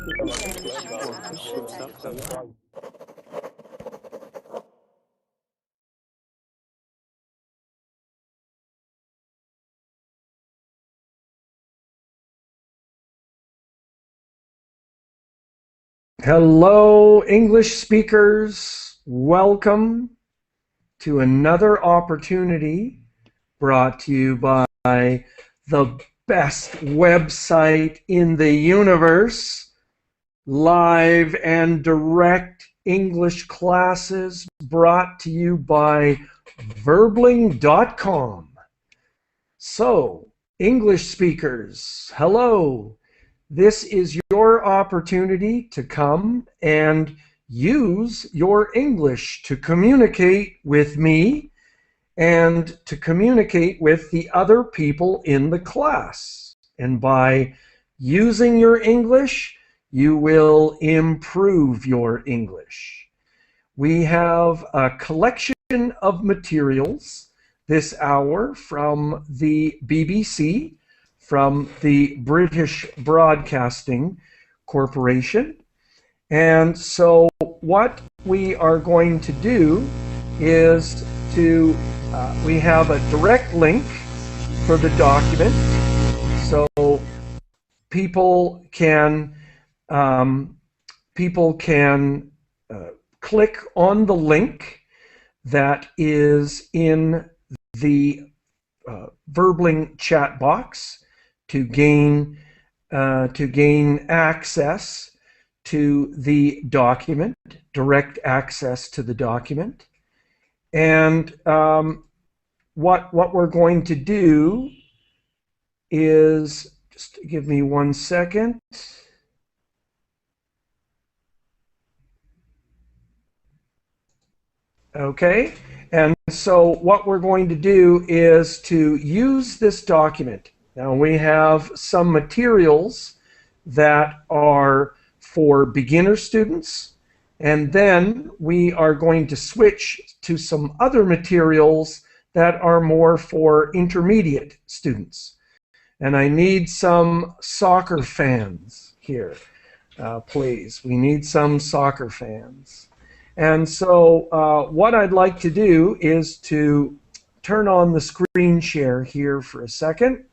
Hello, English speakers. Welcome to another opportunity brought to you by the best website in the universe, live and direct English classes brought to you by verbling.com. So, English speakers, hello. This is your opportunity to come and use your English to communicate with me and to communicate with the other people in the class. And by using your English, you will improve your English. We have a collection of materials this hour from the BBC, from the British Broadcasting Corporation. And so what we are going to do is to, we have a direct link for the document, so people can click on the link that is in the Verbling chat box to gain access to the document, direct access to the document. And what we're going to do is, just give me 1 second. Okay, and so what we're going to do is to use this document. Now we have some materials that are for beginner students, and then we are going to switch to some other materials that are more for intermediate students. And I need some soccer fans here, please. We need some soccer fans. And so what I'd like to do is to turn on the screen share here for a second.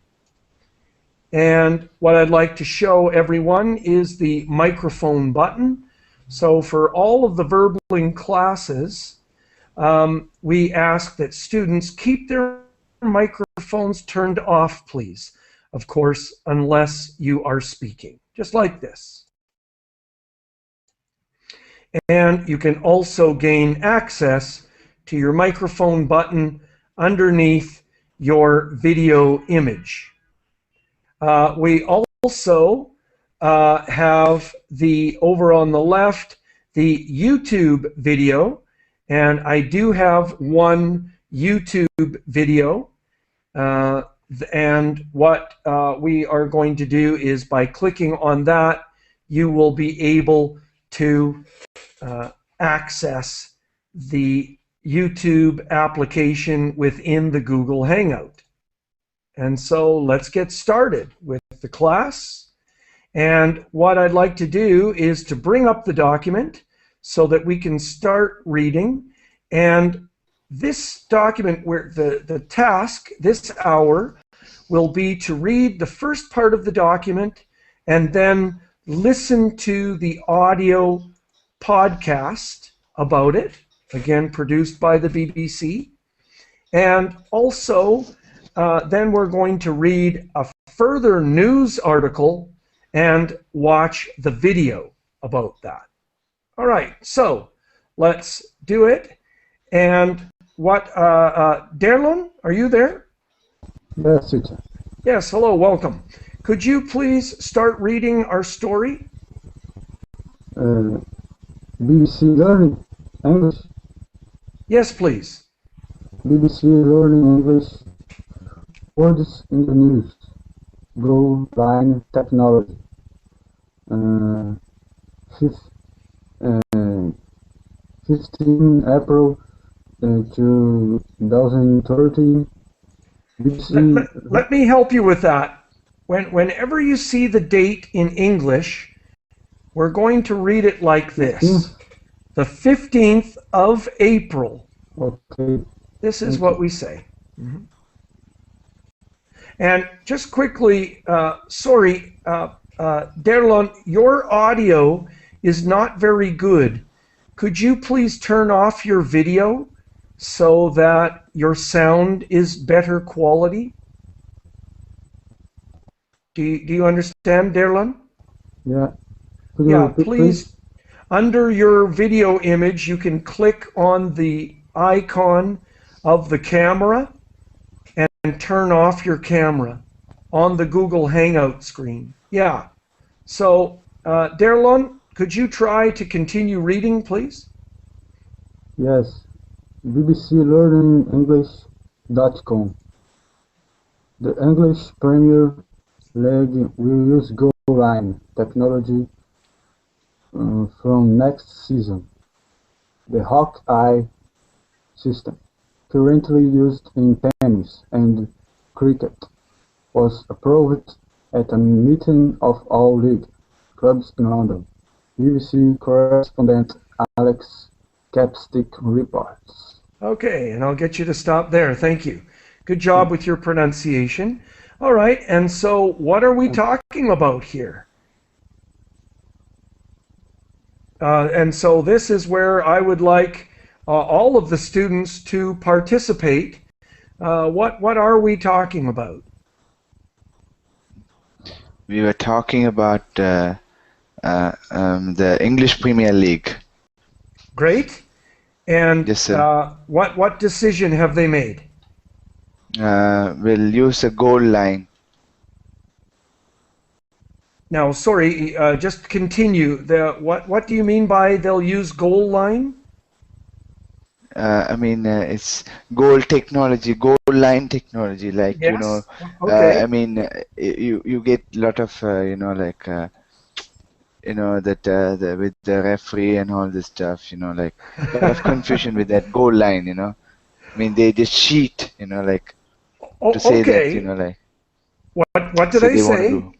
And what I'd like to show everyone is the microphone button. So for all of the Verbling classes, we ask that students keep their microphones turned off, please. Of course, unless you are speaking, just like this. And you can also gain access to your microphone button underneath your video image. We also have over on the left the YouTube video, and I do have one YouTube video, and what we are going to do is by clicking on that, you will be able to access the YouTube application within the Google Hangout. And so let's get started with the class. And what I'd like to do is to bring up the document so that we can start reading. And this document, where the task this hour will be to read the first part of the document and then listen to the audio podcast about it, again produced by the BBC. And also then we're going to read a further news article and watch the video about that. All right, so let's do it. And what, Derlon, are you there? Yes, teacher. Yes, hello, welcome. Could you please start reading our story? BBC Learning English. Yes, please. BBC Learning English. Words in the news. Blue line technology. 15 April 2013. Let me help you with that. Whenever you see the date in English, We're going to read it like this. 15th? The 15th of April. Okay. This is Thank what you. we say. And just quickly, sorry, Derlon, your audio is not very good. Could you please turn off your video so that your sound is better quality? Do you understand, Derlon? Yeah. Could you Yeah, repeat, please? please. Under your video image, you can click on the icon of the camera and turn off your camera on the Google Hangout screen. Yeah. So, Derlon, could you try to continue reading, please? Yes. bbclearningenglish.com. The English Premier League will use goal line technology from next season. The Hawkeye system, currently used in tennis and cricket, was approved at a meeting of all league clubs in London. BBC correspondent Alex Capstick reports. Okay, and I'll get you to stop there. Thank you. Good job with your pronunciation. All right, and so what are we talking about here? And so this is where I would like all of the students to participate. What are we talking about? We were talking about the English Premier League. Great. And Yes, sir. what decision have they made? We'll use a goal line. Now, sorry, just continue. What do you mean by they'll use goal line? I mean, it's goal technology, goal line technology. Like Yes. you know, Okay. I mean, you get a lot of you know, like you know that with the referee and all this stuff. You know, like a lot of confusion with that goal line. You know, I mean, they just cheat. You know, like to say that. You Okay. know, like What do so they they want to say? do.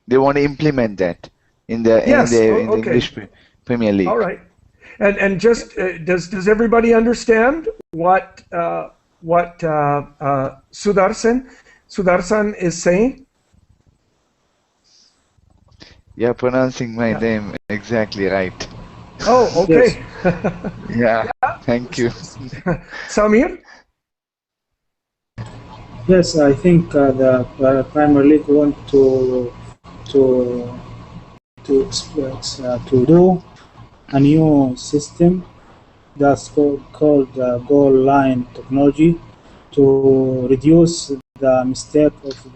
They want to implement that in the Yes. in the Okay. English Premier All League. right. And just does everybody understand what Sudarsan is saying? You're pronouncing my Yeah. name exactly right. Oh, Yes. okay. Yeah, thank you. Samir? Yes, I think the Premier League want to to do a new system that's called goal line technology to reduce the mistake of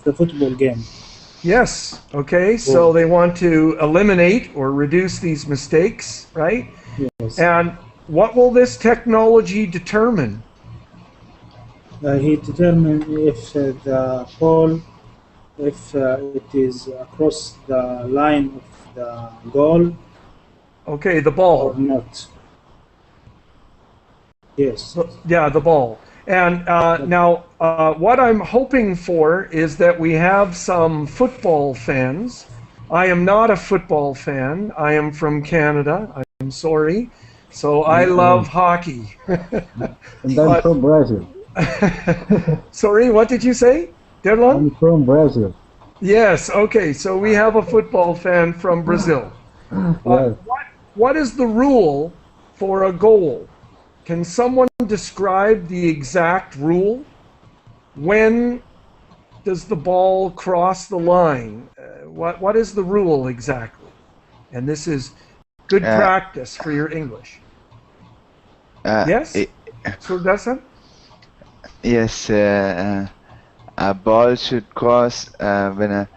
the football game. Yes. Okay. So they want to eliminate or reduce these mistakes, right? Yes. And what will this technology determine? He determined if the ball, if it is across the line of the goal Okay, the or ball. not. Yes. Yeah, the ball. And now, what I'm hoping for is that we have some football fans. I am not a football fan. I am from Canada. I'm sorry. So I love hockey. And I'm from Brazil. Sorry, what did you say, Derlon? I'm from Brazil. Yes, okay. So we have a football fan from Brazil. Yes. What is the rule for a goal? Can someone describe the exact rule? When does the ball cross the line? What is the rule exactly? And this is good practice for your English. Yes? Surdasan? Yes, a ball should cross when a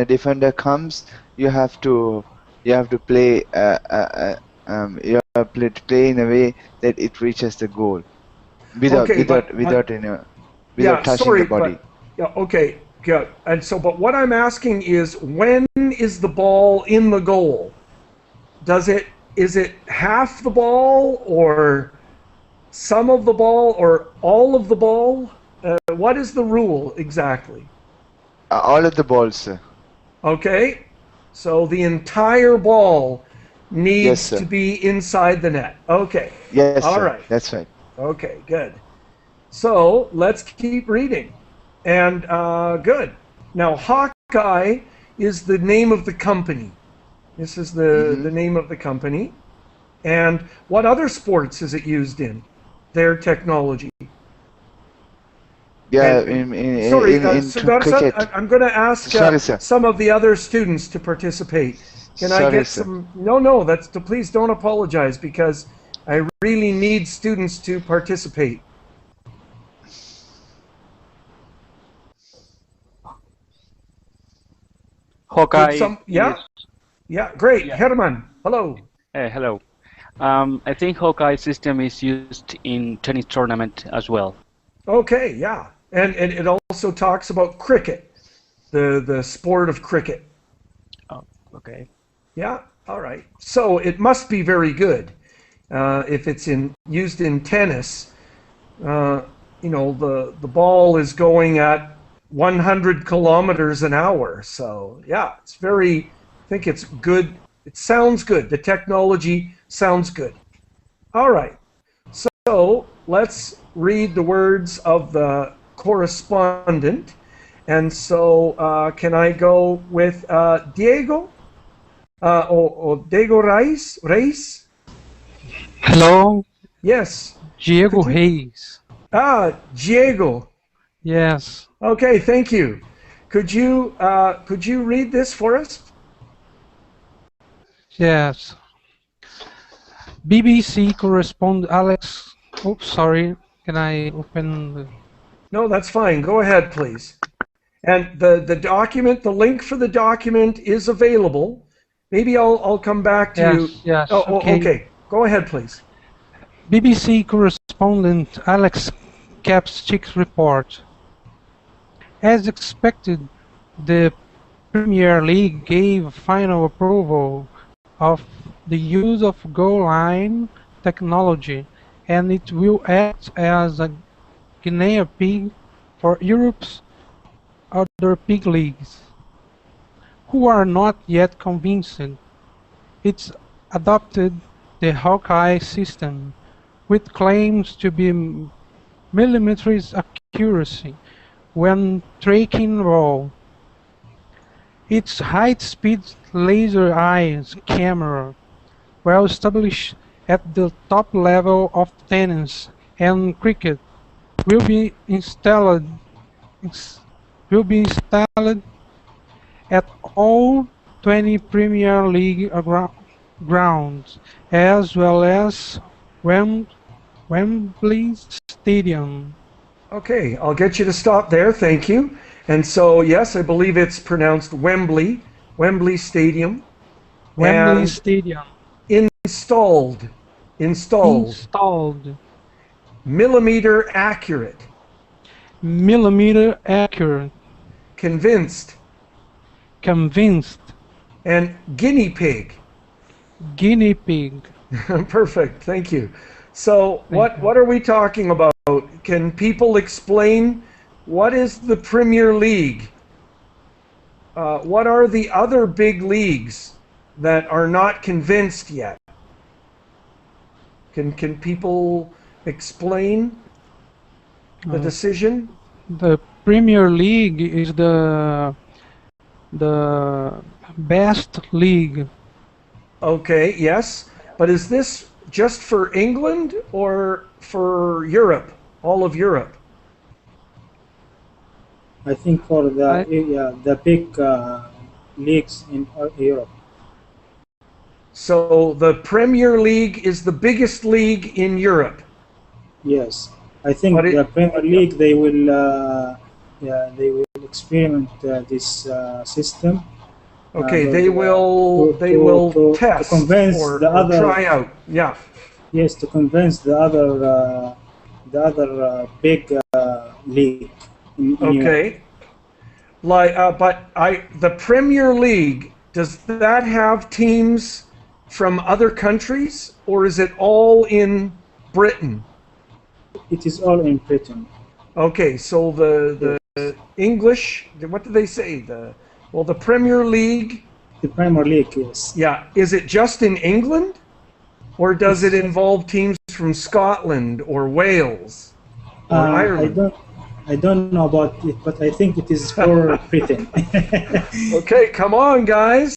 defender comes. You have to play you have to play in a way that it reaches the goal without touching the body. Okay, good. And so, but what I'm asking is, when is the ball in the goal? Is it half the ball, or some of the ball, or all of the ball? What is the rule exactly? All of the balls, sir. Okay, so the entire ball Yes, needs to sir. be inside the net. Okay, Yes, all sir. right. That's right. Okay, good. So let's keep reading. And good. Now, Hawkeye is the name of the company. This is the name of the company. And what other sports is it used in? Their technology. Yeah, And sorry, Sudarsan, cricket. I'm going to ask Sorry, sir. some of the other students to participate. Can I Sorry, get sir. some? No, please don't apologize because I really need students to participate. Could Hawkeye some? is, Yeah, great. yeah, Herman, hello. hello. I think Hawkeye system is used in tennis tournament as well. Okay, yeah, and it also talks about cricket, the sport of cricket. Oh, okay. Yeah, all right. So it must be very good if it's used in tennis. The ball is going at 100 kilometers an hour. So yeah, it's very. I think it's good. It sounds good. The technology sounds good. All right. So let's read the words of the correspondent. And so can I go with Diego? Or Diego Reis? Hello, Yes. Diego Could you? Reis. Diego. Yes, Okay, thank you. Could you read this for us? yes. BBC correspondent Alex. Oh, sorry. Can I open the... No, that's fine. Go ahead, please. And the document, the link for the document is available. Maybe I'll come back to you. Yes, Oh, okay. okay. Go ahead, please. BBC correspondent Alex Capstick's report. As expected, the Premier League gave final approval of the use of goal line technology, and it will act as a guinea pig for Europe's other pig leagues, who are not yet convinced. It's adopted the Hawkeye system, which claims to be millimeters accuracy when tracking ball. Its high-speed laser eyes camera, well established at the top level of tennis and cricket, will be installed at all 20 Premier League grounds, as well as Wembley Stadium. Okay, I'll get you to stop there. Thank you. And so, yes, I believe it's pronounced Wembley Stadium. Wembley And Stadium. installed, Installed. millimeter accurate, Millimeter accurate. convinced, Convinced. and guinea pig. Guinea pig. Perfect. Thank you. So, Thank you. what are we talking about? Can people explain what is the Premier League? What are the other big leagues that are not convinced yet? Can people explain the decision? The Premier League is the best league. Okay, yes. But is this just for England or for Europe? All of Europe? I think for the big leagues in Europe. So the Premier League is the biggest league in Europe. Yes, I think But the Premier League they will experiment this system. Okay, they will test to convince or the try out. Yeah. Yes, to convince the other big league in Europe. Okay. The Premier League, does that have teams from other countries, or is it all in Britain? It is all in Britain. Okay, so the English, what do they say? The Premier League. The Premier League, yes. Yeah, is it just in England, or does it involve teams from Scotland or Wales or Ireland? I don't know about it, but I think it is for Britain. Okay, come on, guys.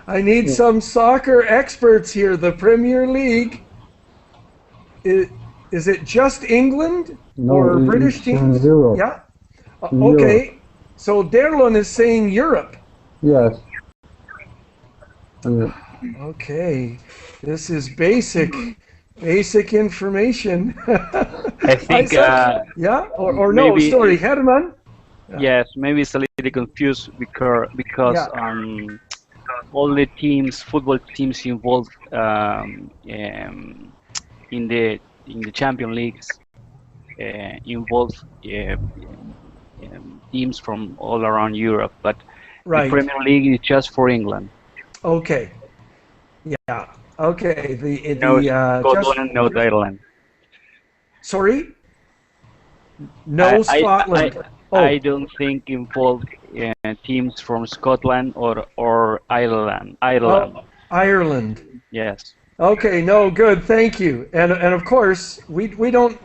I need some soccer experts here. The Premier League. Is it just England or British teams? In Europe. Yeah. In Okay. Europe. So Derlon is saying Europe. Yes. Okay. This is basic information. I think yeah, or no, maybe, sorry, Herman. Yes, maybe it's a little confused because all the teams, football teams involved in the Champions Leagues involve teams from all around Europe, but the Premier League is just for England. Okay. Yeah. Okay. No Scotland, no Ireland. Sorry. No Scotland. I don't think involve teams from Scotland or Ireland. Oh, Ireland. Yes. Okay. No. Good. Thank you. And of course we don't.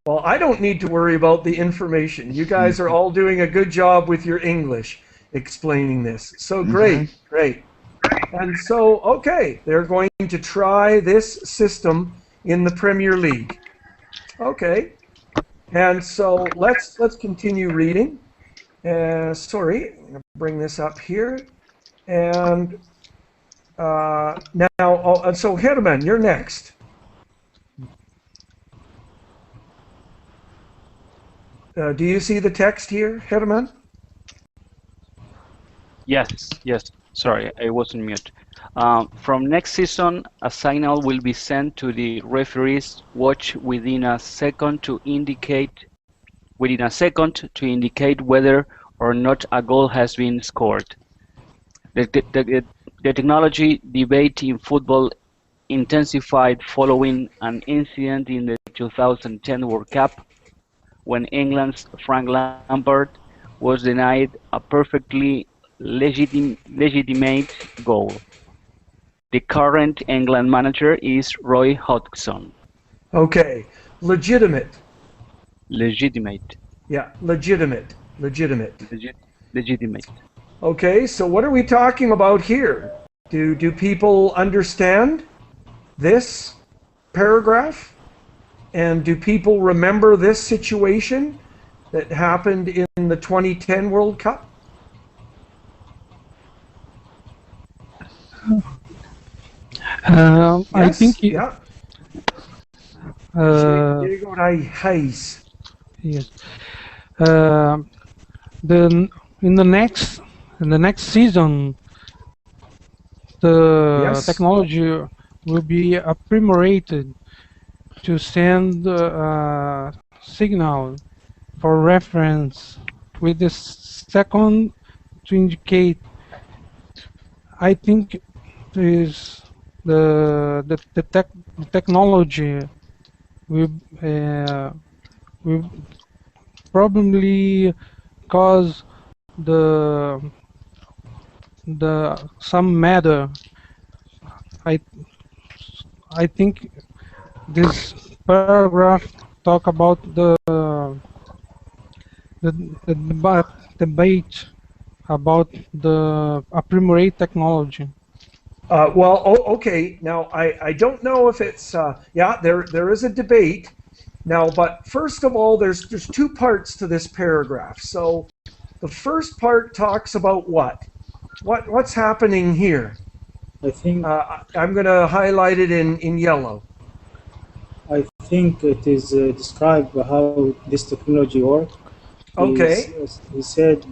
Well, I don't need to worry about the information. You guys are all doing a good job with your English explaining this. So great. And so, okay, they're going to try this system in the Premier League. Okay. And so let's continue reading. Sorry, I'm going to bring this up here. And now, so Herman, you're next. Do you see the text here, Herman? Yes. Sorry, I was on mute. From next season, a signal will be sent to the referees' watch within a second to indicate whether or not a goal has been scored. The technology debate in football intensified following an incident in the 2010 World Cup when England's Frank Lampard was denied a perfectly legitimate goal. The current England manager is Roy Hodgson. Okay, legitimate. Yeah, legitimate. Legitimate. Okay, so what are we talking about here? Do people understand this paragraph? And do people remember this situation that happened in the 2010 World Cup? I think yeah. Yes. In the next season, the technology will be appropriated to send a signal for reference with the second to indicate. I think is the technology will probably cause the some matter. I think this paragraph talk about the debate about the appropriate technology. Okay. Now, I don't know if it's there is a debate now, but first of all, there's two parts to this paragraph. So, the first part talks about what's happening here. I think I'm going to highlight it in yellow. I think it is described how this technology works. Okay. He said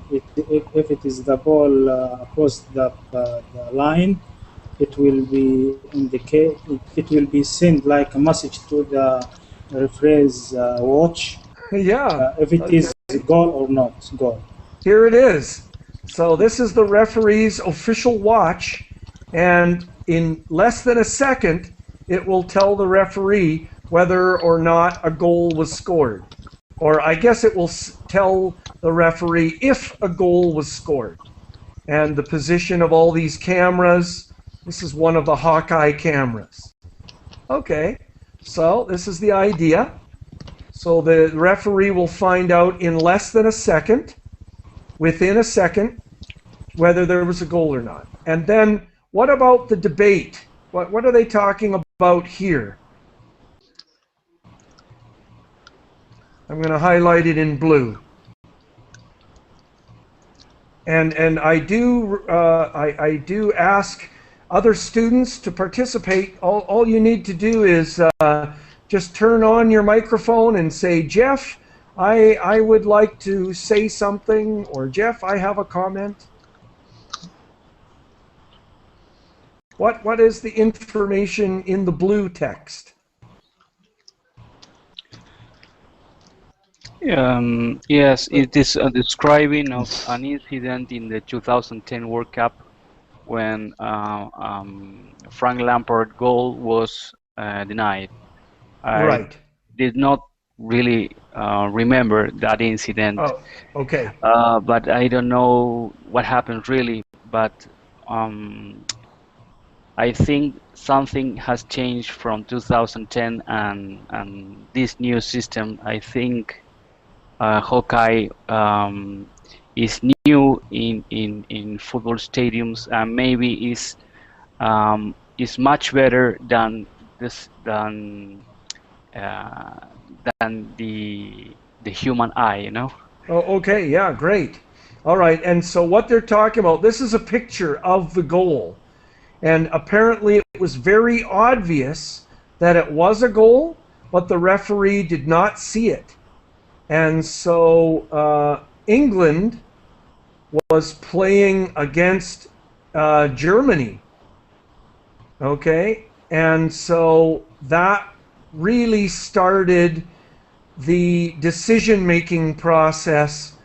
if it is the ball across the line, it will be indicate. It will be sent like a message to the referee's watch. Yeah. If it is goal or not goal. Here it is. So this is the referee's official watch, and in less than a second, it will tell the referee whether or not a goal was scored. Or I guess it will tell the referee if a goal was scored. And the position of all these cameras, this is one of the Hawkeye cameras. Okay, so this is the idea. So the referee will find out in less than a second, within a second, whether there was a goal or not. And then what about the debate? What are they talking about here? I'm going to highlight it in blue. And I do ask other students to participate. All you need to do is just turn on your microphone and say, Geoff, I would like to say something, or Geoff, I have a comment. What is the information in the blue text? Yes, it is a describing of an incident in the 2010 World Cup when Frank Lampard's goal was denied. I did not really remember that incident. Oh, okay. But I don't know what happened really. But I think something has changed from 2010 and this new system. I think Hawkeye is new in football stadiums and maybe is much better than the human eye, you know. Oh, okay, yeah, great. All right, and so what they're talking about, this is a picture of the goal. And apparently it was very obvious that it was a goal, but the referee did not see it. And so England was playing against Germany. Okay, and so that really started the decision-making process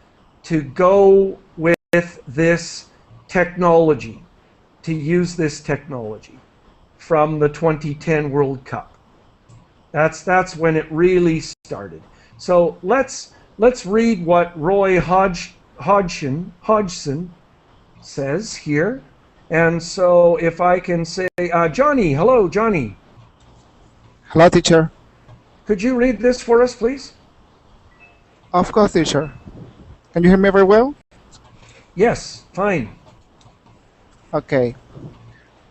to go with this technology, to use this technology from the 2010 World Cup. That's when it really started. So let's read what Roy Hodgson says here. And so if I can say, Johnny, hello, Johnny. Hello, teacher. Could you read this for us, please? Of course, teacher. Can you hear me very well? Yes, fine. Okay.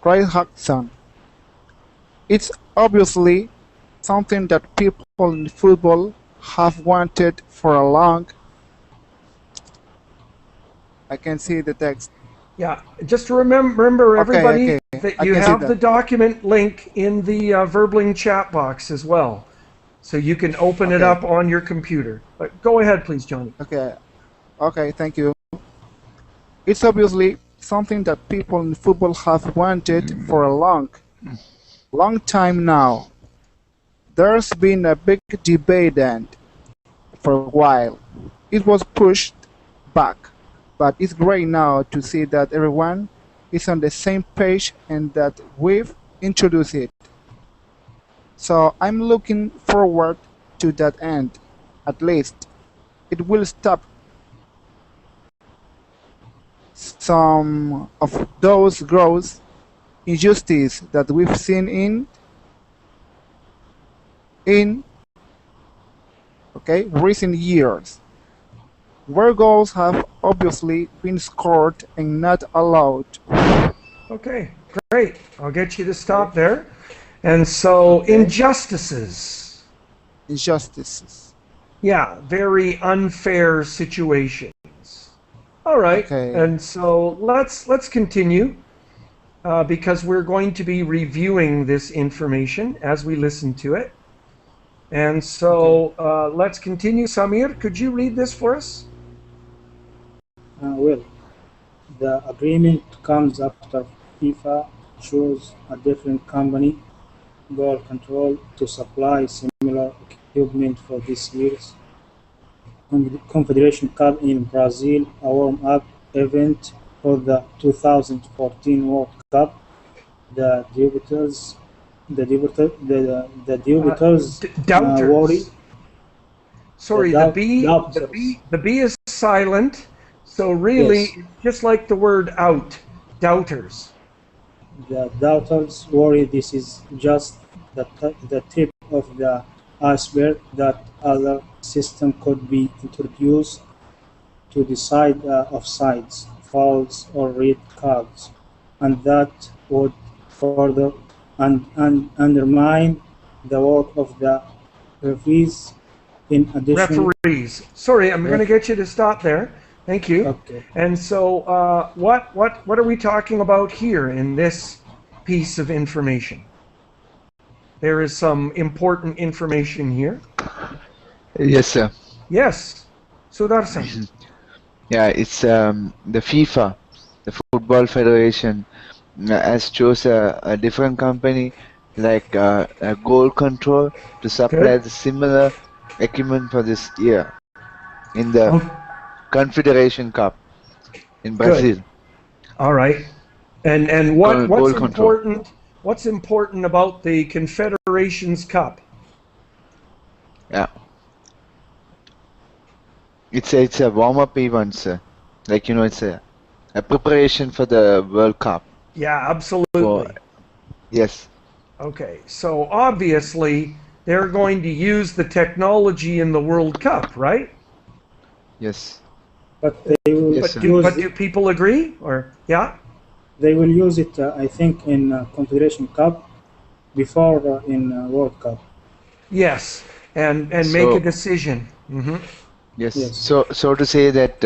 Roy Hodgson. It's obviously something that people in football have wanted for a long. I can see the text. Yeah, just remember everybody that you have the document link in the Verbling chat box as well. So you can open it up on your computer. But go ahead, please, Johnny. Okay, thank you. It's obviously something that people in football have wanted for a long time now. There's been a big debate and for a while it was pushed back, but it's great now to see that everyone is on the same page and that we've introduced it. So I'm looking forward to that end. At least it will stop some of those gross injustices that we've seen in recent years, where goals have obviously been scored and not allowed. Okay, great. I'll get you to stop there. And so injustices. Yeah, very unfair situations. All right. And so let's continue because we're going to be reviewing this information as we listen to it. And so let's continue. Samir, could you read this for us? Well, the agreement comes after FIFA chose a different company, Ball Control, to supply similar equipment for this year's Confederation Cup in Brazil, a warm-up event for the 2014 World Cup. The debaters worry. Sorry, doubters. the B is silent. So really, Yes, it's just like the word out, doubters. the doubters worry this is just the tip of the iceberg, that other system could be introduced to decide offsides, fouls, or red cards, and that would further undermine the work of the referees. In addition, Referees. Sorry, I'm going to get you to stop there. Thank you. okay, And so, what are we talking about here in this piece of information? There is some important information here. Yes, sir. Yes, Sudarshan. Yeah, it's the FIFA, the Football Federation, has chose a different company like a goal control to supply Good. the similar equipment for this year in the Oh, Confederation Cup in good. Brazil. All right. And Goal control. what's important about the Confederations Cup? Yeah, it's a warm up event, sir. Like it's a preparation for the World Cup. Yeah, For absolutely. yes, Okay. So obviously they're going to use the technology in the World Cup, right? yes, but they will yes, sir. use But do people agree? Or yeah? they will use it, I think, in Confederation Cup before in World Cup. Yes. And make a So decision. Hmm. yes, Yes, so to say that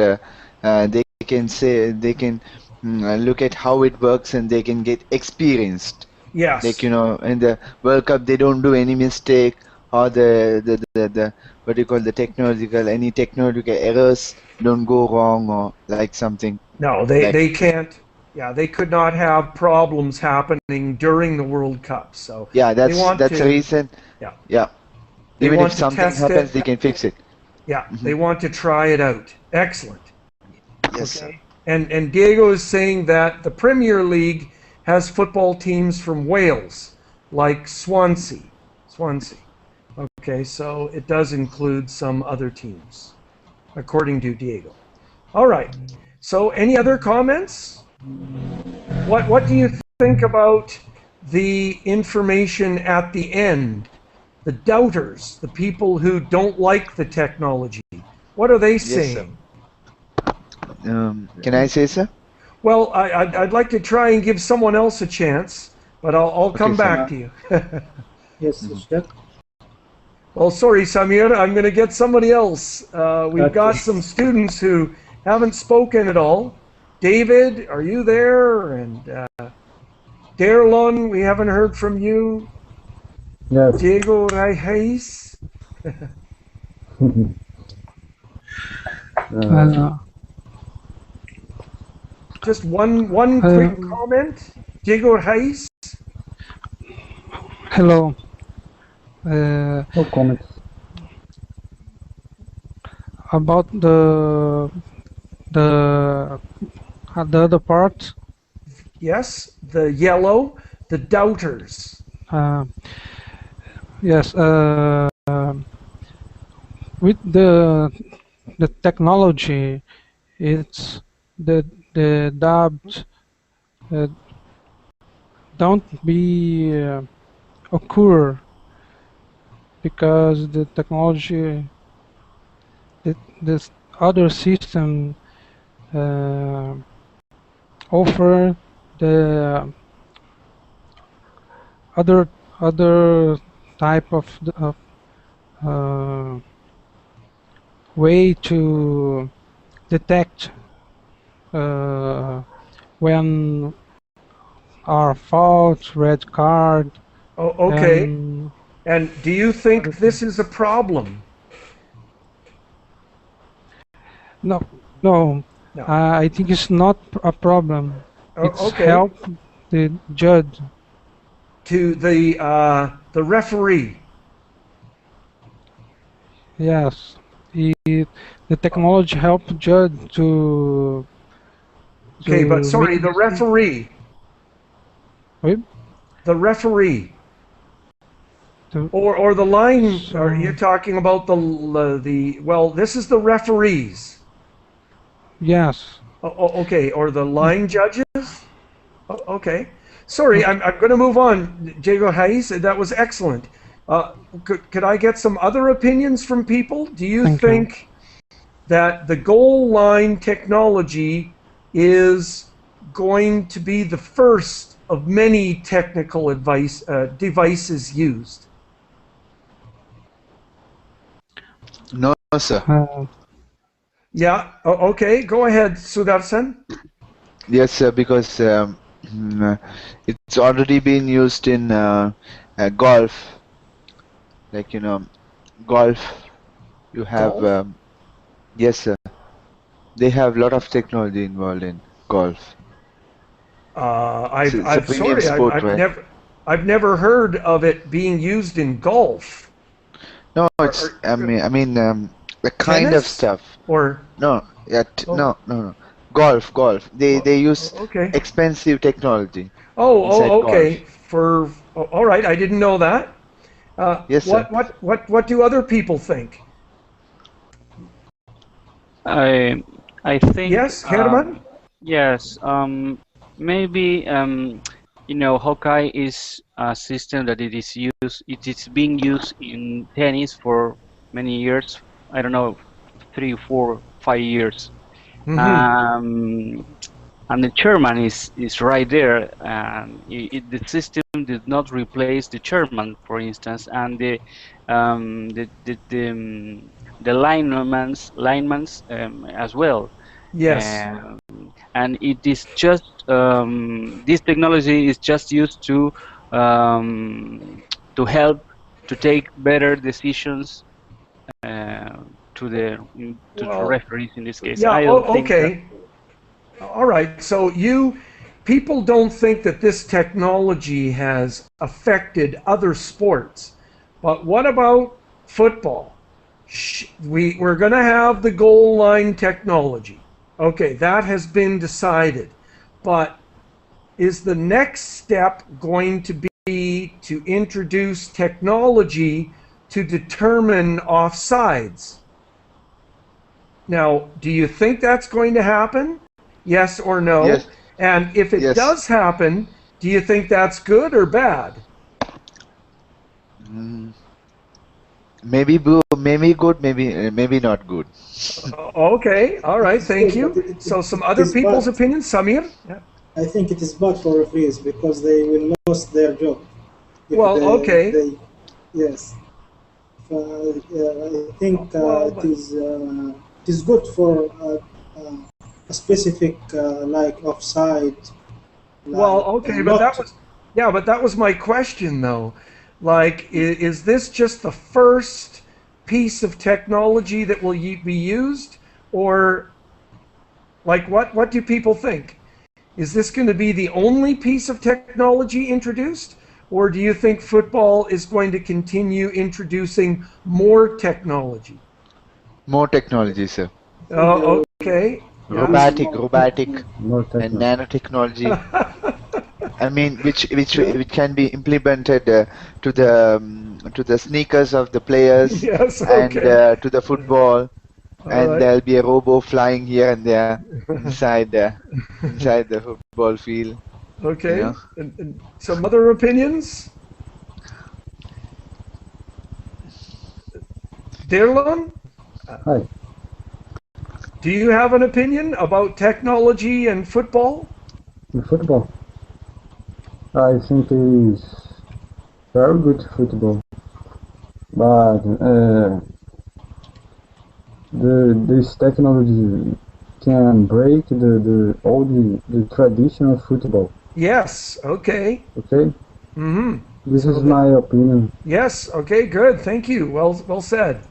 they can look at how it works and they can get experienced. Like Yes. in the World Cup they don't do any mistake or the what do you call the technological errors don't go wrong or like something No, like they can't. Yeah, they could not have problems happening during the World Cup. So yeah, they want that's the to. reason. Yeah, Yeah, they even if want to something test happens it. they can fix it. Yeah, Hmm. they want to try it out. Excellent. Yes, sir. Okay. And Diego is saying that the Premier League has football teams from Wales, like Swansea. Swansea. Okay, so it does include some other teams, according to Diego. All right. So any other comments? What do you think about the information at the end? The doubters, the people who don't like the technology. What are they Yes, sir. saying? Can I say, sir? Well, I'd like to try and give someone else a chance, but I'll Okay, come sir. back to you. yes, Mhm. Chef. Well, sorry, Samir, I'm going to get somebody else. We've got Okay. some students who haven't spoken at all. David, are you there? And Darlon, we haven't heard from you. Yes. Diego Reis. Uh, Just one quick uh, comment. Diego Reis. Hello. No comments. About the the other part. Yes, the yellow, the doubters. Uh, yes. With the technology, it's the doubt uh, don't be occur because the technology, this other system uh, offer the other other type of uh, way to detect uh, when are fault, red card, Oh, okay. and And do you other think this is things. a problem? No, no, No. I think it's not a problem. Oh, It's okay. help the judge. To the referee. Yes, the technology help judge Okay, but to make sorry, a the decision. referee. Wait, The referee. Or the line, So- are you talking about well, this is the referees. Yes. Okay, or the line judges? Okay. Sorry, I'm going to move on. Diego Hayes, that was excellent. Could I get some other opinions from people? Do you Thank you. think that the goal line technology is going to be the first of many technical devices used? No, sir. Yeah, okay, go ahead, Sudarshan. Yes, sir, because it's already been used in golf. Like, golf, you have, Golf? yes, sir. They have a lot of technology involved in golf. It's a premium Sorry, sport, right? I've never heard of it being used in golf. No, it's, I mean, the kind of Tennis? stuff. Or No, yeah, Oh. no. Golf. They use okay. expensive technology Oh, inside okay. golf. All right, I didn't know that. Yes, sir. What do other people think? I think Yes, Herman? yes, maybe Hawkeye is a system that it is being used in tennis for many years. I don't know, 3, 4, 5 years. And the chairman is right there, and the system did not replace the chairman, for instance, and the linemen as well. Yes. And it is just this technology is just used to help to take better decisions to the referees in this case. Yeah, I don't think that. okay. All right. So people don't think that this technology has affected other sports. But what about football? We're going to have the goal line technology. Okay, that has been decided. But is the next step going to be to introduce technology to determine offsides? Now, do you think that's going to happen? Yes or no? Yes. And if it Yes. does happen, do you think that's good or bad? Maybe good, maybe not good. Okay, all right, thank you. So some other people's opinions, Samir? Yeah. I think it is bad for referees because they will lose their job. If Well, okay. Yes. I think Well, it is good for a specific like offside. Well, okay, but that was my question though. Like, is this just the first piece of technology that will be used, or like what do people think? Is this going to be the only piece of technology introduced, or do you think football is going to continue introducing more technology? More technology, sir. Oh, okay. Robotic, More and technology. nanotechnology. I mean, which can be implemented to the sneakers of the players Yes, and okay. to the football, and right. there'll be a robo flying here and there inside the football field. Okay. You know? And some other opinions? Dirlon, Hi. do you have an opinion about technology and football? The football. I think it is very good football, but this technology can break the traditional football. Yes. Okay. Okay, Mm-hmm. this is my opinion. Yes. Okay. Good. Thank you. Well said.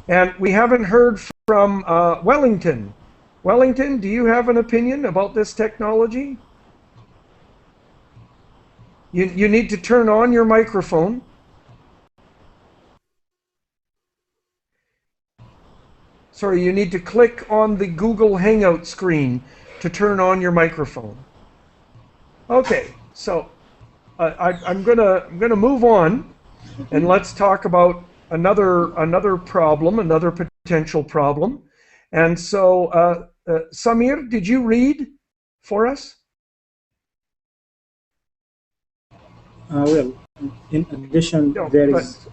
And we haven't heard from Wellington. Wellington, do you have an opinion about this technology? You need to turn on your microphone. Sorry, you need to click on the Google Hangout screen to turn on your microphone. Okay, so I'm gonna move on. and let's talk about another problem, another potential problem. And so, Samir, did you read for us? Well, in addition, No, there but is.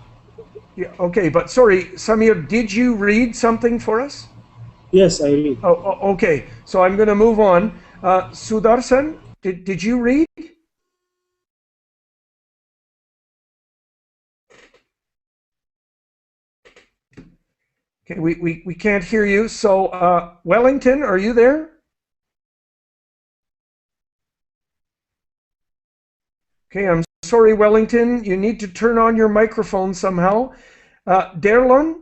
yeah, okay, but sorry, Samir, did you read something for us? Yes, I read. Okay, so I'm going to move on. Sudarshan, did you read? Okay, we can't hear you. So, Wellington, are you there? Okay, I'm sorry, Wellington. You need to turn on your microphone somehow. Derlon?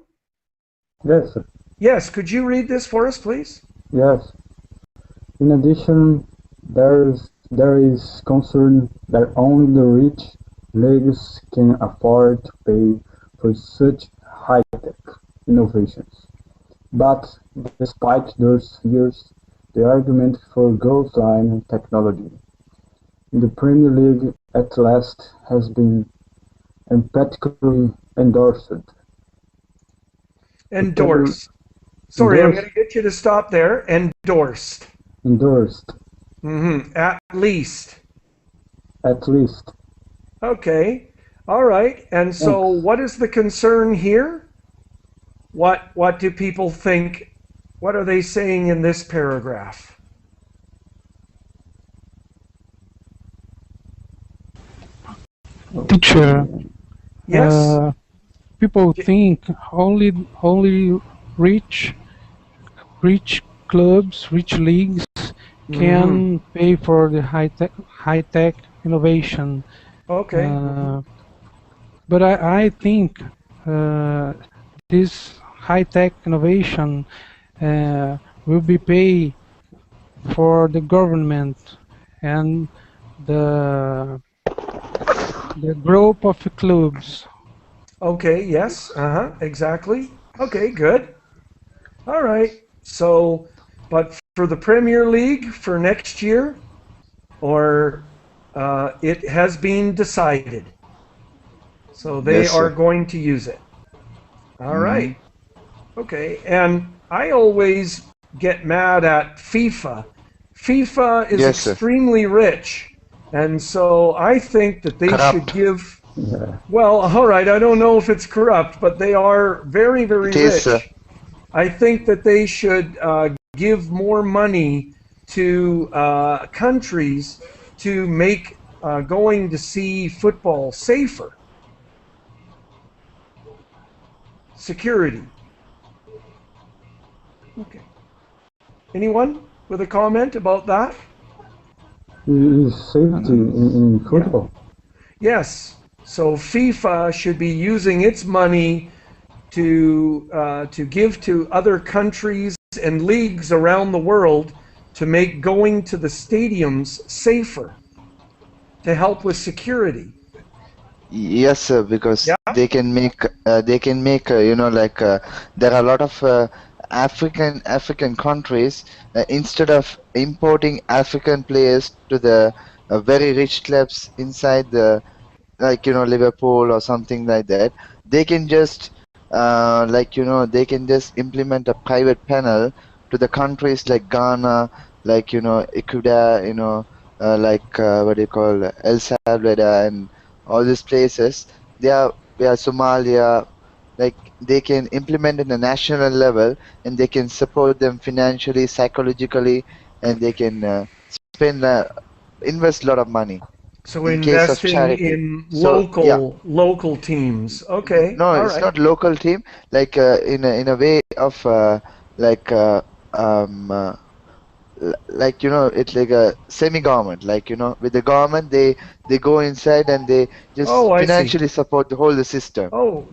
Yes, sir. Yes, could you read this for us, please? Yes. In addition, there is concern that only the rich leagues can afford to pay for such high-tech innovations. But despite those fears, the argument for goal line technology in the Premier League at last has been emphatically endorsed. Endorsed. Sorry, I'm going to get you to stop there. Endorsed. Endorsed, At least. at least. Okay. All right. And so what is the concern here? What do people think? What are they saying in this paragraph? Teacher, Yes? people think only rich clubs, rich leagues can pay for the high tech innovation. Okay. But I think this high tech innovation will be paid for the government and the group of clubs. Okay, yes. Exactly. Okay, good. All right. So, but for the Premier League for next year, or it has been decided. So they Yes, are sir. going to use it. All right. Okay. And I always get mad at FIFA. FIFA is Yes, sir. extremely rich. And so I think that they should Corrupt. give, Yeah. well, all right, I don't know if it's corrupt, but they are very, very It is, sir. rich. I think that they should give more money to countries to make going to see football safer. Security. Okay. Anyone with a comment about that? Is safety in football. Yes. So FIFA should be using its money to give to other countries and leagues around the world to make going to the stadiums safer, to help with security. Yes, sir, because Yeah? they can make there are a lot of African countries, instead of importing African players to the very rich clubs inside the, Liverpool or something like that, they can just they can just implement a private panel to the countries like Ghana, Ecuador, what do you call El Salvador, and all these places. They are Somalia. Like, they can implement in a national level, and they can support them financially, psychologically, and they can spend invest a lot of money So in case of investing charity. in So yeah, local teams. Okay. no, All it's right. not local team. Like, in a way of like um uh, it's like a semi-government. With the government, they go inside and they just Oh, I see. financially support the system. Oh,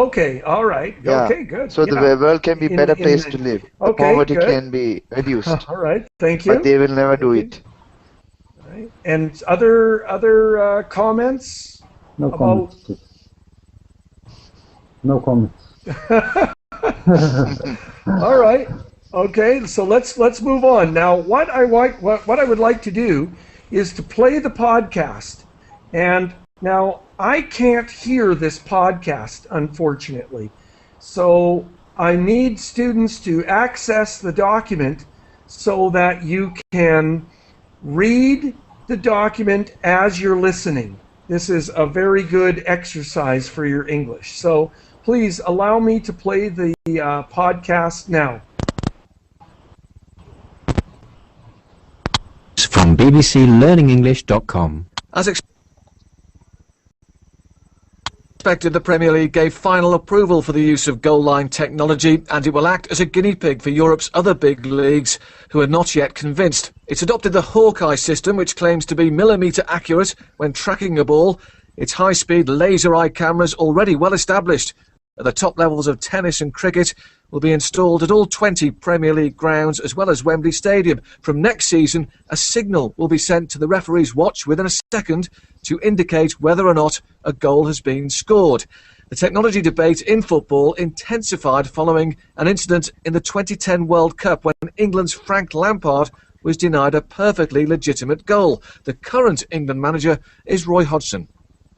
okay. All right. Yeah. Okay, good. So the Yeah. world can be better place to live. The Okay, poverty good. can be reduced, All right. Thank but you. they will never do Thank it. All right. And other comments No about comments. No comments. All right. Okay, so let's move on. Now, what I would like to do is to play the podcast. And now I can't hear this podcast, unfortunately. So I need students to access the document so that you can read the document as you're listening. This is a very good exercise for your English. So please allow me to play the podcast now. From bbclearningenglish.com. As expected, the Premier League gave final approval for the use of goal line technology, and it will act as a guinea pig for Europe's other big leagues who are not yet convinced. It's adopted the Hawkeye system, which claims to be millimetre accurate when tracking a ball. Its high-speed laser-eye cameras, already well established at the top levels of tennis and cricket, will be installed at all 20 Premier League grounds as well as Wembley Stadium. From next season, a signal will be sent to the referee's watch within a second to indicate whether or not a goal has been scored. The technology debate in football intensified following an incident in the 2010 World Cup when England's Frank Lampard was denied a perfectly legitimate goal. The current England manager is Roy Hodgson.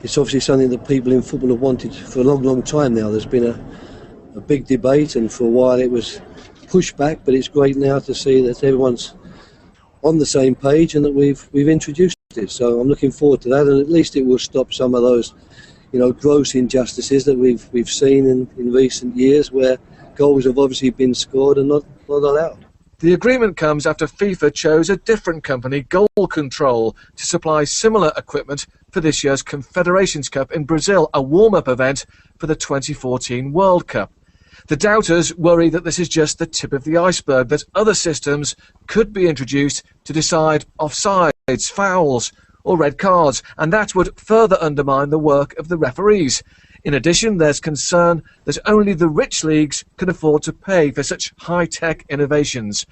It's obviously something that people in football have wanted for a long, long time now. There's been a big debate, and for a while it was pushed back, but it's great now to see that everyone's on the same page and that we've introduced it. So I'm looking forward to that, and at least it will stop some of those, gross injustices that we've seen in recent years, where goals have obviously been scored and not allowed. The agreement comes after FIFA chose a different company, Goal Control, to supply similar equipment for this year's Confederations Cup in Brazil, a warm-up event for the 2014 World Cup. The doubters worry that this is just the tip of the iceberg, that other systems could be introduced to decide offsides, fouls or red cards, and that would further undermine the work of the referees. In addition, there's concern that only the rich leagues can afford to pay for such high-tech innovations.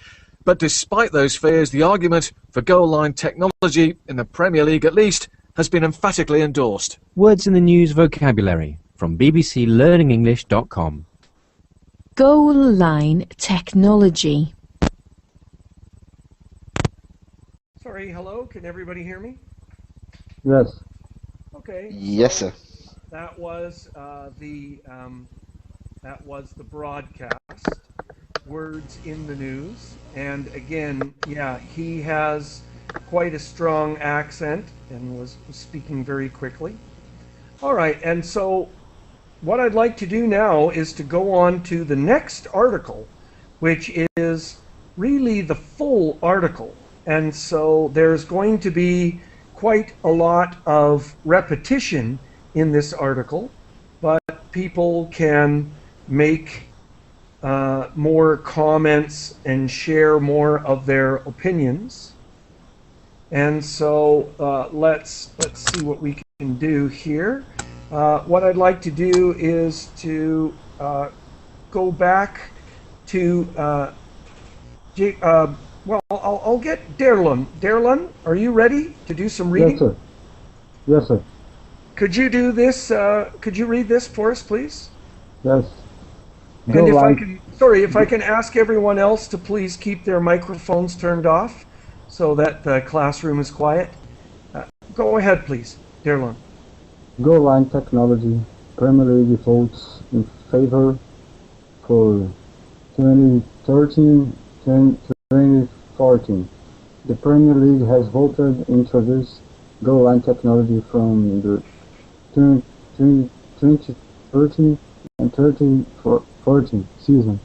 But despite those fears, the argument for goal line technology, in the Premier League at least, has been emphatically endorsed. Words in the news vocabulary from bbclearningenglish.com. Goal line technology. Sorry, hello, can everybody hear me? Yes. Okay. Yes, sir. That was the broadcast. Words in the news, and again, yeah, he has quite a strong accent and was speaking very quickly. All right, and so what I'd like to do now is to go on to the next article, which is really the full article, and so there's going to be quite a lot of repetition in this article, but people can make more comments and share more of their opinions. And so let's see what we can do here. What I'd like to do is to go back to well, I'll get Derlun. Derlun, are you ready to do some reading? Yes, sir. Yes, sir. Could you do this? Could you read this for us, please? Yes. And if I can ask everyone else to please keep their microphones turned off so that the classroom is quiet. Go ahead, please, Derlun. Goal line technology. Premier League votes in favor for 2013-2014. The Premier League has voted to introduce goal line technology from the 2013 and 2014 season.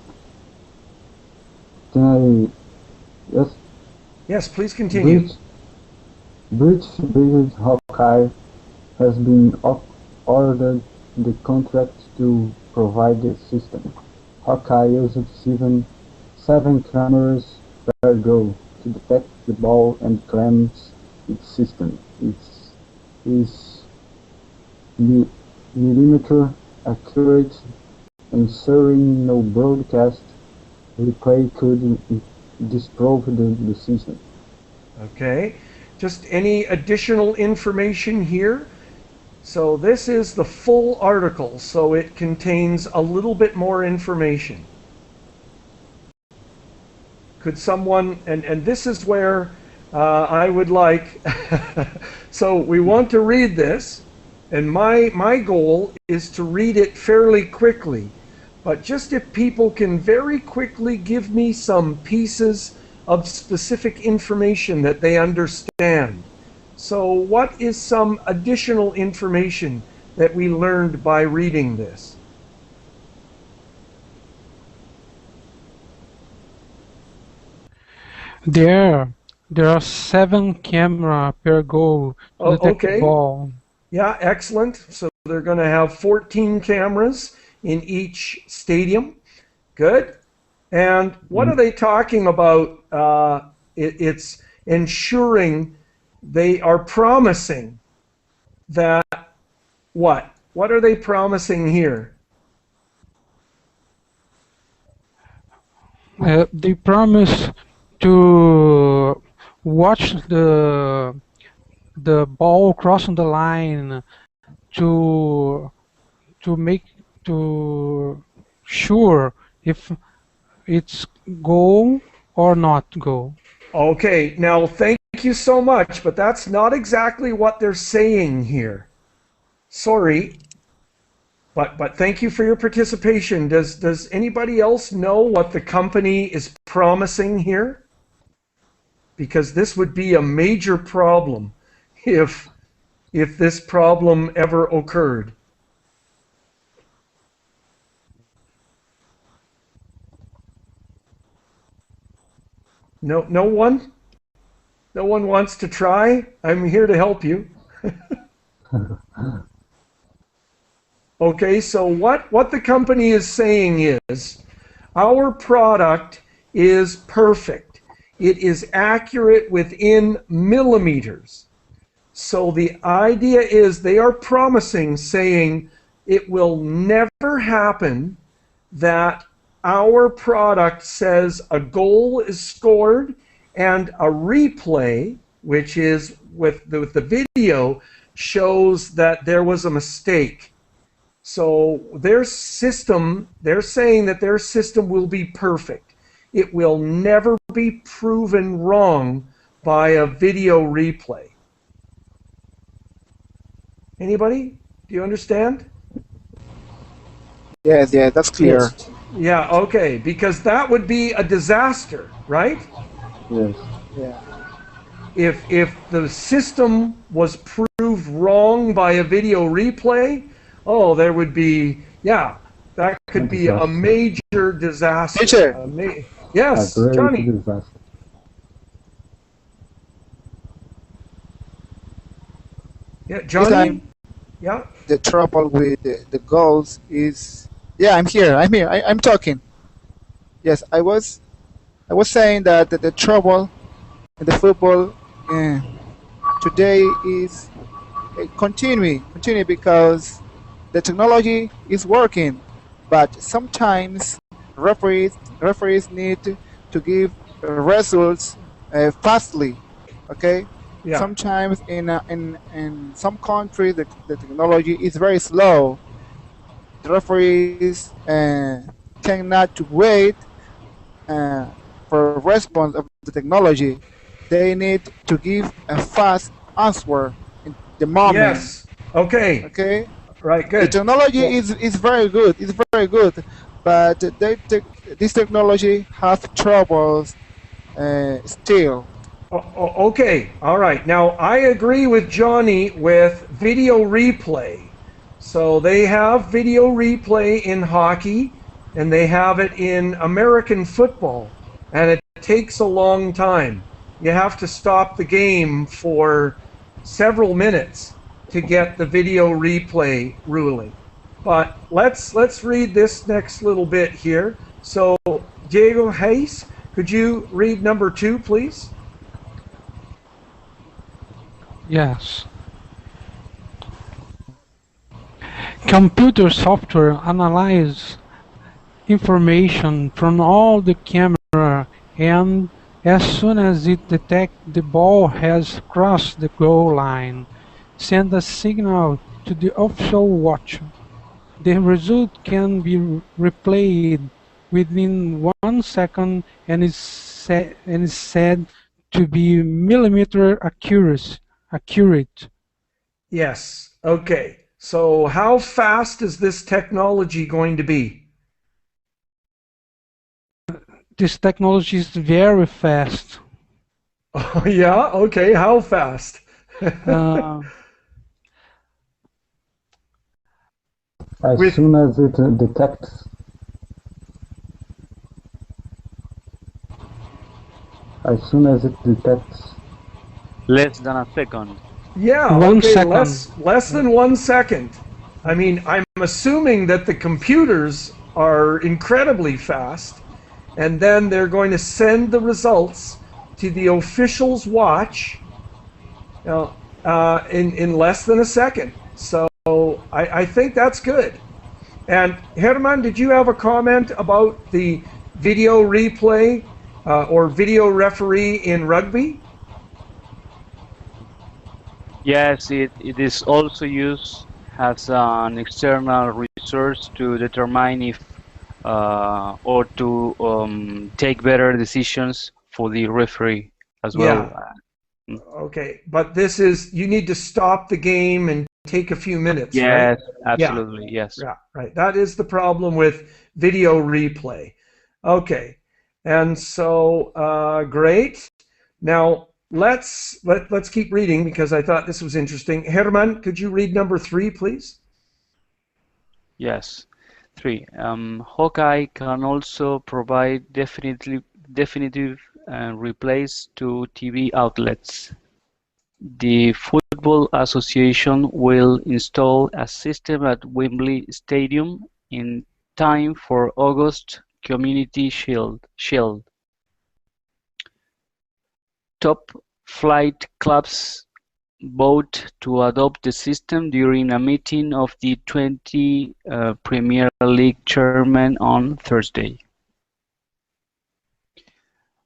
Can I? Yes. Yes, please continue. British-based Hawkeye has been ordered the contract to provide the system. Hawkeye uses seven cameras per goal to detect the ball and claims its system. It is millimeter accurate, ensuring no broadcast replay could disprove the system. Okay. Just any additional information here? So this is the full article, so it contains a little bit more information. Could someone, and this is where I would like, so we want to read this, And my goal is to read it fairly quickly. But just if people can very quickly give me some pieces of specific information that they understand. So what is some additional information that we learned by reading this? There are 7 cameras per goal to Oh, detect the okay. ball. Yeah, excellent. So they're going to have 14 cameras in each stadium. Good. And what are they talking about? It's ensuring they are promising that what? What are they promising here? They promise to watch the ball crossing the line to to make to sure if it's goal or not goal. Okay, now thank you so much, but that's not exactly what they're saying here. Sorry, but thank you for your participation. Does anybody else know what the company is promising here? Because this would be a major problem if this problem ever occurred. No one? No one wants to try? I'm here to help you. Okay, so what the company is saying is our product is perfect. It is accurate within millimeters. So the idea is they are promising, saying it will never happen that our product says a goal is scored and a replay, which is with the video, shows that there was a mistake. So their system, they're saying that their system will be perfect. It will never be proven wrong by a video replay. Anybody? Do you understand? Yes, yeah, that's clear. Yes. Yeah, okay, because that would be a disaster, right? Yes. Yeah. If the system was proved wrong by a video replay, oh, there would be, yeah, that could be a major disaster. Teacher. Yes, A great Johnny. disaster. Yeah, This Johnny. time, Yeah. the trouble with the goals is, yeah, I'm here. I'm talking. Yes, I was saying that the trouble in the football today is continue because the technology is working, but sometimes referees need to give results fastly. Okay. Yeah. Sometimes in some countries the technology is very slow. The referees cannot wait uh, for response of the technology. They need to give a fast answer in the moment. Yes. Okay. Okay, Right. the Good. technology Well, is very good. It's very good, but this technology have troubles still. Okay, all right. Now, I agree with Johnny with video replay. So they have video replay in hockey, and they have it in American football, and it takes a long time. You have to stop the game for several minutes to get the video replay ruling. But let's read this next little bit here. So, Diego Hayes, could you read number 2, please? Yes. Computer software analyzes information from all the camera, and as soon as it detects the ball has crossed the goal line, send a signal to the official watch. The result can be replayed within 1 second and is said to be millimeter accurate. Yes. Okay. So how fast is this technology going to be? This technology is very fast. Oh, yeah? Okay. How fast? Uh, As With soon as it detects, as soon as it detects, Less than a second. Yeah, one okay, second. less than 1 second. I mean, I'm assuming that the computers are incredibly fast, and then they're going to send the results to the officials' watch, you know, in less than a second. So I think that's good. And Herman, did you have a comment about the video replay or video referee in rugby? Yes, it is also used as an external resource to determine if or to take better decisions for the referee as well. Yeah. Okay, but this is, you need to stop the game and take a few minutes, right? Yes, Yeah, absolutely, yes. yeah, right. That is the problem with video replay. Okay, and so great. Now let's keep reading because I thought this was interesting. Herman, could you read number 3, please? Yes. 3. Hawkeye can also provide definitive replays to TV outlets. The Football Association will install a system at Wembley Stadium in time for August Community Shield. Top flight clubs vote to adopt the system during a meeting of the 20 Premier League chairmen on Thursday.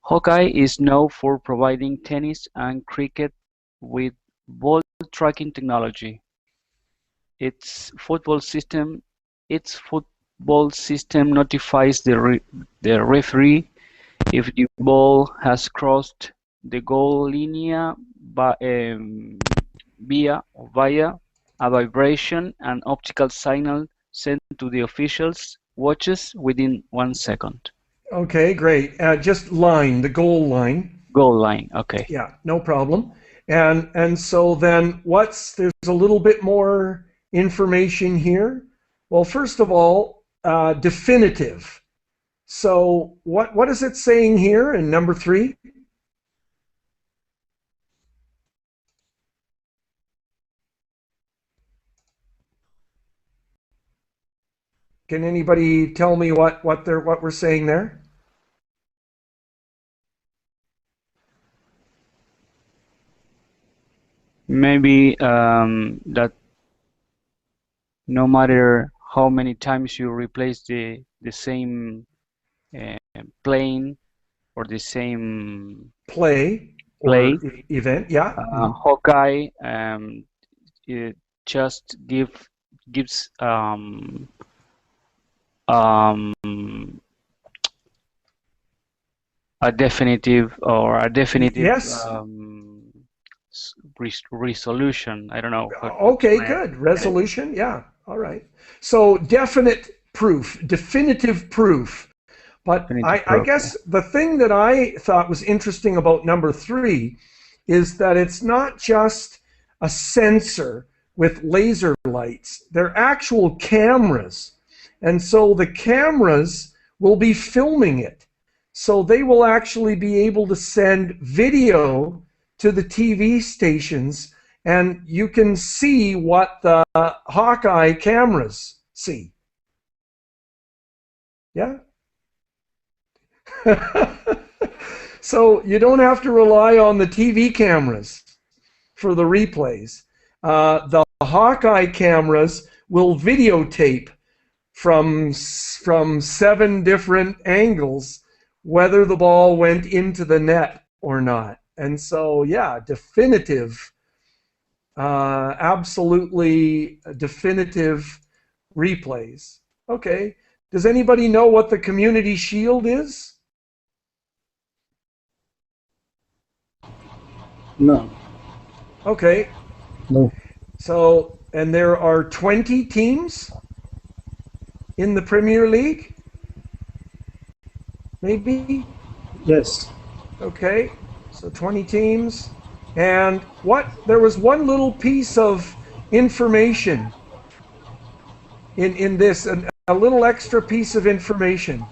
Hawkeye is known for providing tennis and cricket with ball tracking technology. Its football system notifies the referee if the ball has crossed the goal linea via a vibration and optical signal sent to the officials' watches within 1 second. Okay, great. Just line, the goal line. Goal line, okay. Yeah, no problem. And so then there's a little bit more information here. Well, first of all, definitive. So what is it saying here in number 3? Can anybody tell me what we're saying there? Maybe that no matter how many times you replace the same plane or the same Play or play, event, yeah. Hawkeye it just gives um, a definitive Yes. resolution. I don't know how to Okay, explain good. it. Resolution, yeah. All right. So definitive proof. But Definitive I proof, guess the thing that I thought was interesting about number 3 is that it's not just a sensor with laser lights. They're actual cameras. And so the cameras will be filming it. So they will actually be able to send video to the TV stations, and you can see what the Hawkeye cameras see. Yeah? So you don't have to rely on the TV cameras for the replays. The Hawkeye cameras will videotape from 7 different angles whether the ball went into the net or not. And so, yeah, definitive, absolutely definitive replays. Okay. Does anybody know what the Community Shield is? No. Okay. no. So, and there are 20 teams in the Premier League? Maybe? Yes. Okay, so 20 teams. And there was one little piece of information in this, a little extra piece of information.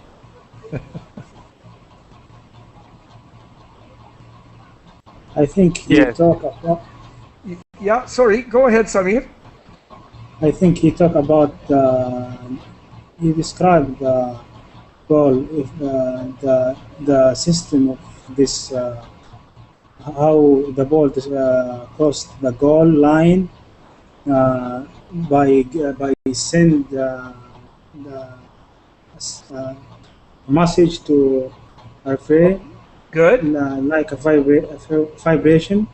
I think he Yes. talk about. Yeah, sorry, go ahead, Samir. I think he talk about. He described the goal, if the system of this, how the ball crossed the goal line by send the message to referee Good. like a vibration.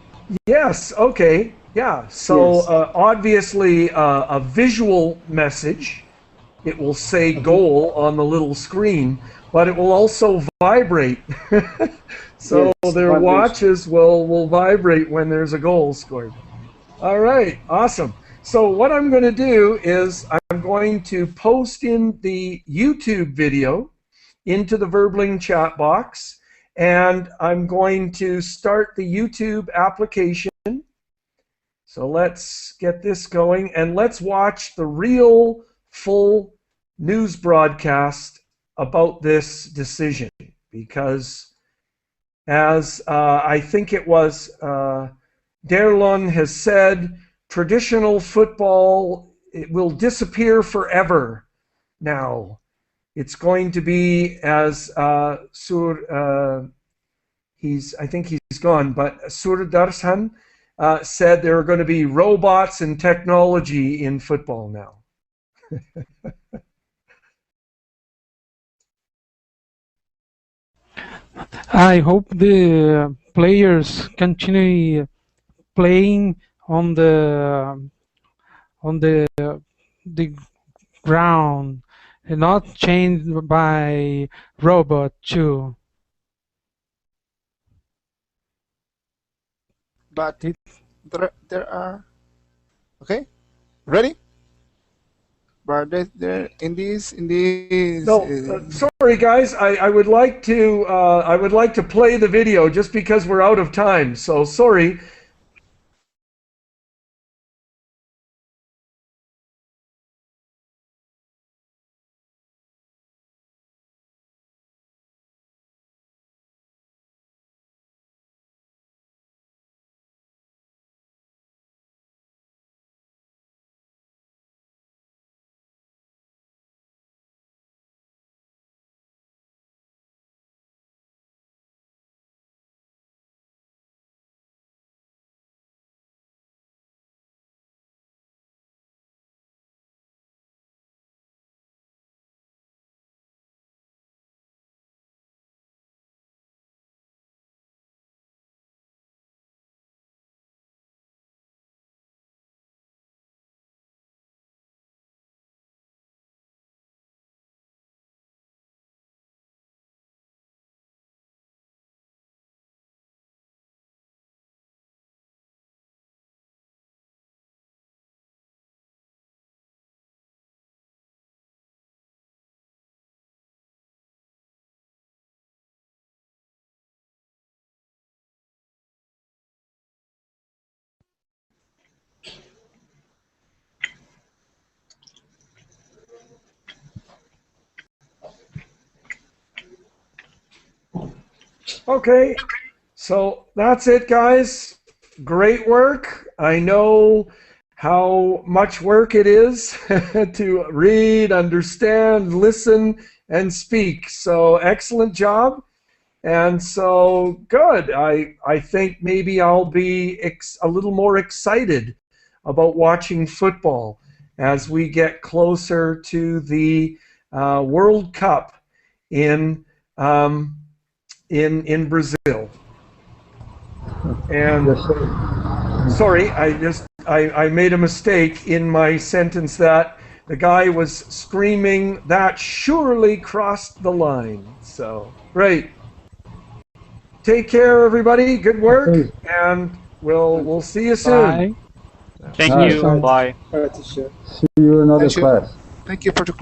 Yes, okay. Yeah, so Yes. obviously a visual message. It will say Okay. goal on the little screen, but it will also vibrate. So Yes. their Vibration. watches will vibrate when there's a goal scored. All right, awesome. So what I'm going to do is I'm going to post in the YouTube video into the Verbling chat box, and I'm going to start the YouTube application. So let's get this going, and let's watch the real full news broadcast about this decision, because as I think it was Derlon has said, traditional football, it will disappear forever now. It's going to be, as I think he's gone, but Surdarshan said there are going to be robots and technology in football now. I hope the players continue playing on the ground and not changed by robot too. But It, there are okay. Ready? But there in these. No, sorry guys, I would like to play the video just because we're out of time. So sorry. Okay, so that's it, guys. Great work. I know how much work it is to read, understand, listen, and speak. So excellent job. And so good. I think maybe I'll be a little more excited about watching football as we get closer to the World Cup in um, in Brazil. And Yes, sir. sorry, I made a mistake in my sentence that the guy was screaming that surely crossed the line. So great. Take care, everybody. Good work, Okay. and we'll see you soon. bye. Thank Alright. you. Bye. Alright, teacher. See you in another Thank you. class. Thank you for the